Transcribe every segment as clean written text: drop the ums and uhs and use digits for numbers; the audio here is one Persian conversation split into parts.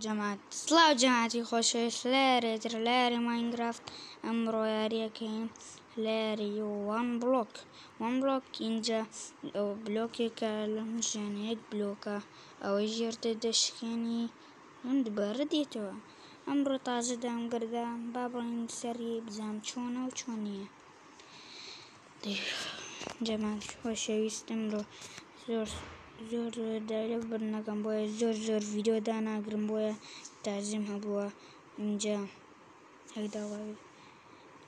جماعتي خۆشەویست لێرێتر لێری ماینکرافت ئەمڕۆ یاریەکەین لێری وان بلۆک اینجا بلۆکێکە لەم ژیانە یەک بلۆکە ئەوەی ژێرتە دەشکێنی دووبارە دێتەوە. ئەمڕۆ تازە دامگردا با بڕۆین سەری بزانم چۆنە و چۆن نییە. جەماعەتی خۆشەویست ئەمڕۆ زۆر دایلە بڕنەکەم بۆیە زۆر ڤیدیۆ داناگرم بۆیە تازیم هەبووە اینجا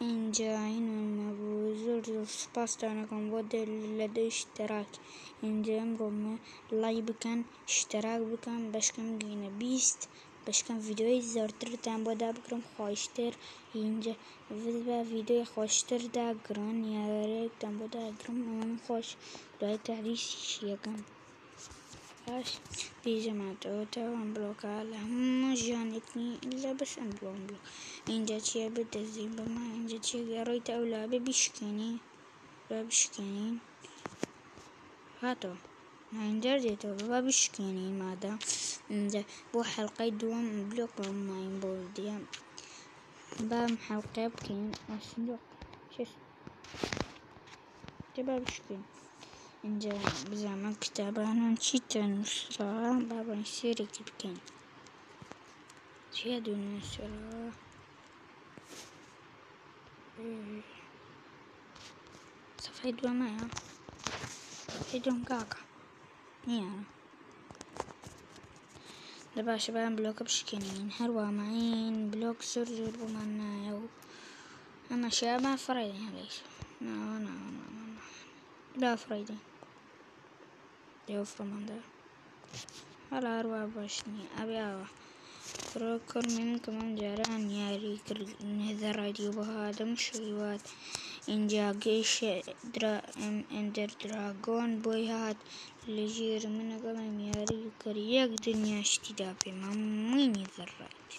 اینجا هینم هەبوو زۆر سوپاستان دەکەم بۆ لە دەی شتەراک اینجا ئەمڕۆ لای بکەن شتەراک بکەن بەشکەم گەینە 20 بەشکەم ڤیدیۆی زۆرترتان بۆ دابکڕم خۆشتر اینجا بە ڤیدیۆی خۆشتر داگرن یارەیەکتان بۆ داگرم ئەوەم خۆش دوای تاریشی یەکەم باش بیژەماتەوە تاوان بلۆکە لە هەموو ژیانێکنی لە بەش ئەم بلۆک اینجا چیە بدەزین بەما اینجا چیە گەڕۆیتە ئەو لابێ بیشکێنی بشکێنین هاتەوە اینجا دێتەوە با بشکێنین مادە اینجا بۆ حەلقەی دووەم بلۆک بەماین بۆ دیام بام حەلقەیە بکەین ئاسندۆق با بشکێن اینجا بزانمە کتابانم چیتە نووسراوە با بڕۆین سێرێکی بکەین چیە دوو نووسراوە سەفحەی دووەمەیە سەفحەی دووەم کاکە نییە لە باشە بەیان بلۆکە بشکێنین هەروە ماین بلۆک زۆر بۆمان نایە و ئەمە شەیەمان فڕێدەین هەڵەیش لا فڕێدەین دێوە فڕۆماندا هەڵا هەروە باش نییە ئەبێەوە ڕۆ کڕمی من کە من جاران یاری کرد نێزەڕایدی و بەهادەم شویوات اینجا گەیشە ئەندەر دراگۆن بۆی هات لە ژێر منەکەمم یاری کرد یەک دنیا شتیدا پێم هەمووی نێزەڕاید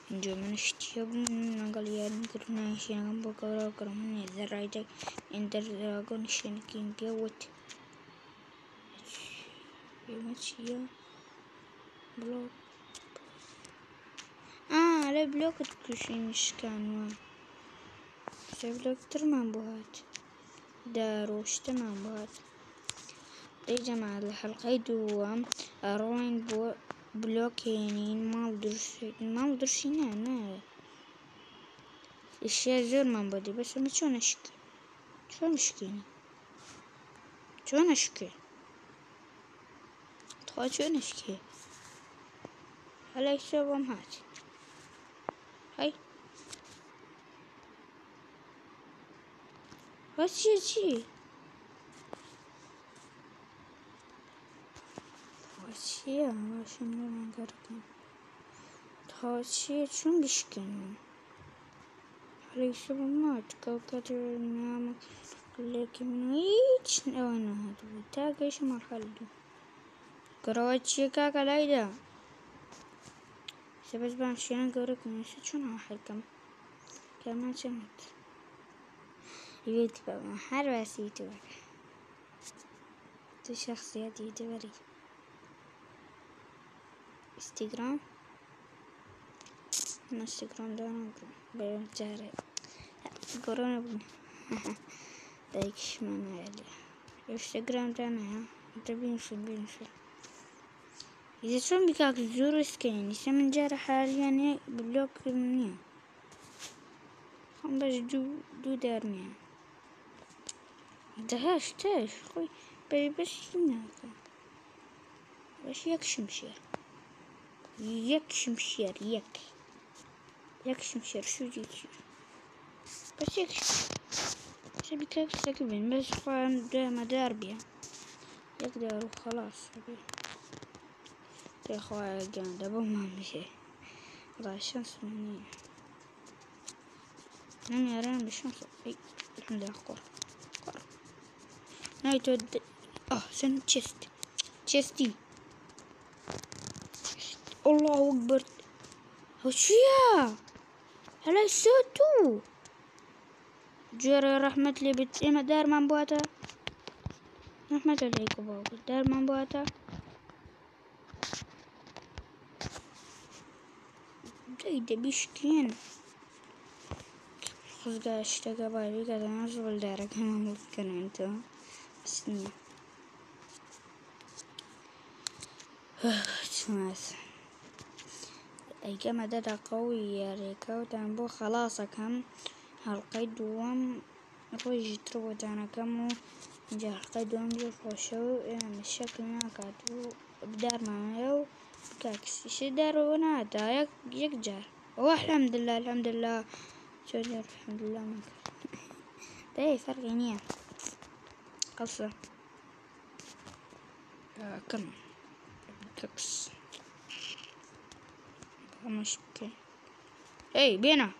اینجا من شتیە بووم لەگەڵ یاریکردنەوەی شوێنەکەم بۆ کەوراو کڕم نێزەڕایدەک ئەندەر دراگۆن شوێنەکەیم پێوت ئێمە چییە بلۆک لە بلۆکت کوشین شکانوە سێ بلۆکترمان بۆ هات دارۆشتمان بۆ هات دەی جەماعەت لە حەلقەی دووەم ئەڕۆین بۆ بلۆکێنین ماڵ درشی نایە ئشیا زۆرمان بۆ دی بەس ئەمە چۆن بشکێنی چۆن ئەشکێ تخوا چۆن ئەشکێ هەلای سێ بۆم هات هەی بەس چی چییە باشم لەمانگەڕەکەم تا چییە چۆن بشکێنم هەلای سێ بۆم هات کەوکەتە نامە لێکی من هیچ ئەوە نەهات بوو تا گەیشتە مەرحەلە دوو گەڕەوە چییە کاکە لایدا بەس بام شوێنە گەورەکەم ئێستا چۆن ئەوە حەلکەم کامان چەند یوتیوبەمە هەر باسی یوتیوبەکە تو شەخسیەت یوتیوبەری ئینستاگرام ئینستاگرام داناگرم بەیەم جارێ گەڕە نەبوون دایکیشمان نایە لێ ئینستاگرام دانایە بینووسن ئیزە چۆن بیکاک زۆر وسکەین ئیسە من جارە حالیانێ بلۆکم نییە خۆم بەش دوو دارنیە دەهشتش خۆی بەشی ناکە بەش یەک شمشێر یەک شمشێر شوجی چی بەس یەک شمشێر بیکاک سەکە بین بەس خۆیان دەمەدار بیە یەک دار و خەلاص تێخوایە گیاندا بۆمان بژێ وڵای شەنسمان نییە نەمیاران بە شەنس الحەمدوللا قۆڕ نای تۆ سن چێستی الله ئەکبەر ئەو چییە هەلای سێ دوو جۆرە ڕەحمەت لێ بێت ئێمە دارمان بواتە ڕەحمەتە لێیک و باوکت دارمان بواتە بدأ بيشكين خذ اشتكى باي كذا نزول دارك أنا ممكن أنت سنية سمعت أي كما دادا قوي يا ريكا وتنبو خلاص كم هالقيد وام روي تروى تانا كمو جا القيد وام جو خوشو يعني الشكل ناكاتو بدار ما يو بكاكس يشدار وناتا يكجار الحمد لله الحمد لله شجر الحمد لله ما ده فرق يعني قصة كم كاكس مشكلة اي بينا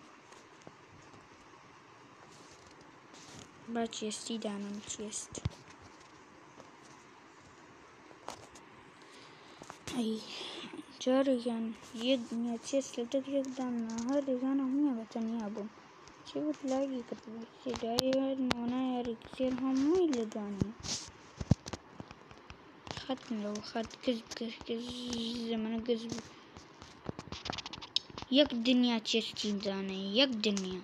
باتشيستي دانا متشيست اي جاري كان يد تشيست لتك يقدام هاري كان هم بتنيابو شو بتلاقي كتبو سيداي نونا ياري كثير هم اللي داني خدنا لو خد كز زمان كز يك دنيا تشيستين داني يك دنيا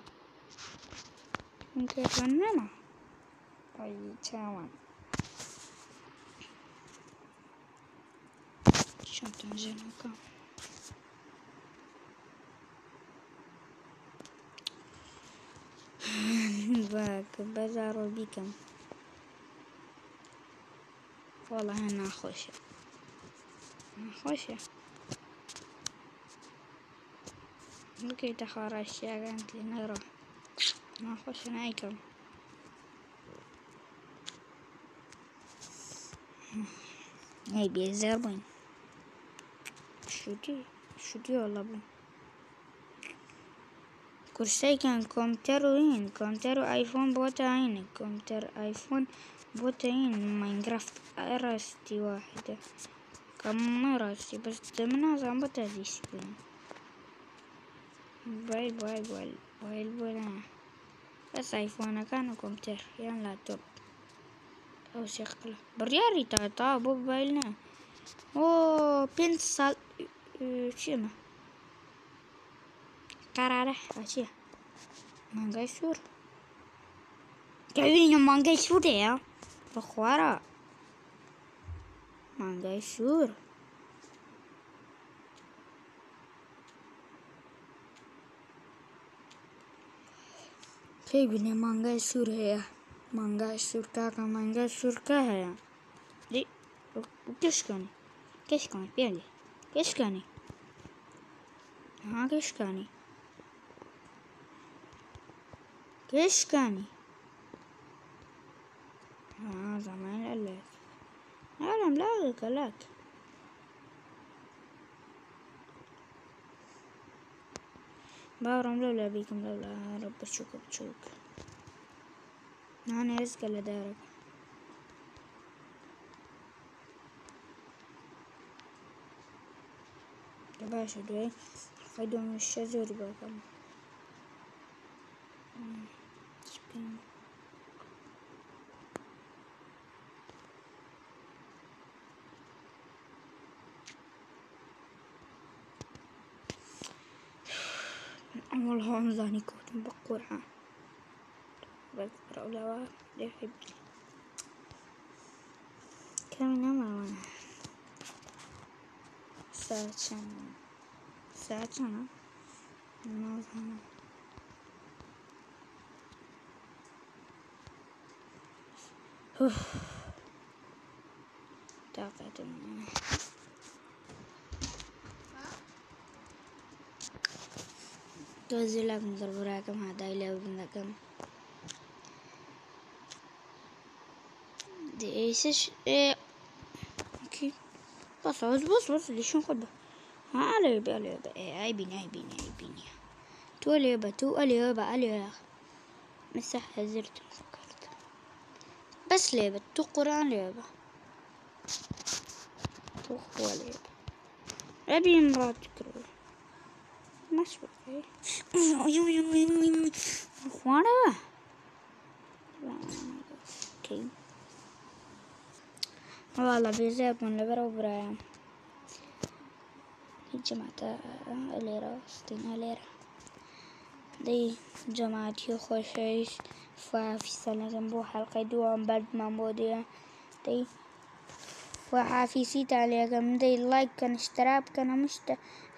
ممكن فنما أي تمام شنطة زينة كم باك بزارو بيكم والله أنا خوشة ممكن تخارج الشيء قانت لي نروح ما خوشة نايكم هاي بيزربين شو دي والله بين كرسي كان كمبيوتر ايفون بوتاين كمبيوتر ايفون بوتاين ماينكرافت ارستي واحدة كم راسي بس دمنا زعمتها دي سبين باي بس ايفون كان كمبيوتر يعني لابتوب او شغله برياري تاتا موبايلنا او بنسال شنو قراره اشياء مانجا شور كاين مانجا شور يا بخوارا مانجا شور كيف مانجا شور هي مانجا شور مانجا شور هي دي كيش كاني بيالي كيش كاني زمان قالك أنا ملاقيك لك بارم لولا بيكم لولا رب بتشوك أنا رزق اللي دارك باشا دوي خدوم الشجر بكم سبين والله همزاني كوت بقرعة بقرأ ولا يحب كم نما ساعتنا نظام طاقة توزيلك من البراكم هذا إلى ابنكم دي ايش اوكي بص ليش نخد على يبقى عيبيني تو اليابا مسح زرت فكرت بس لعبة تو قرآن لعبة تو هو لعبة أبي مرات تكرر نسوي اخوانا اوكي والله بيزاب من لبرا وبرايم جماعة ليرة ستين ليرة دي جماعة خوشش في سنة جنبو حلقة دوام بعد ما موديا دي وحافي سيت عليها كم دي لايك كان اشتراك كان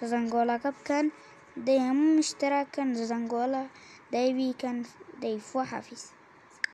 زنقولا كب كان دي هم اشتراك كان زنقولا دي بي كان دي فو حافيس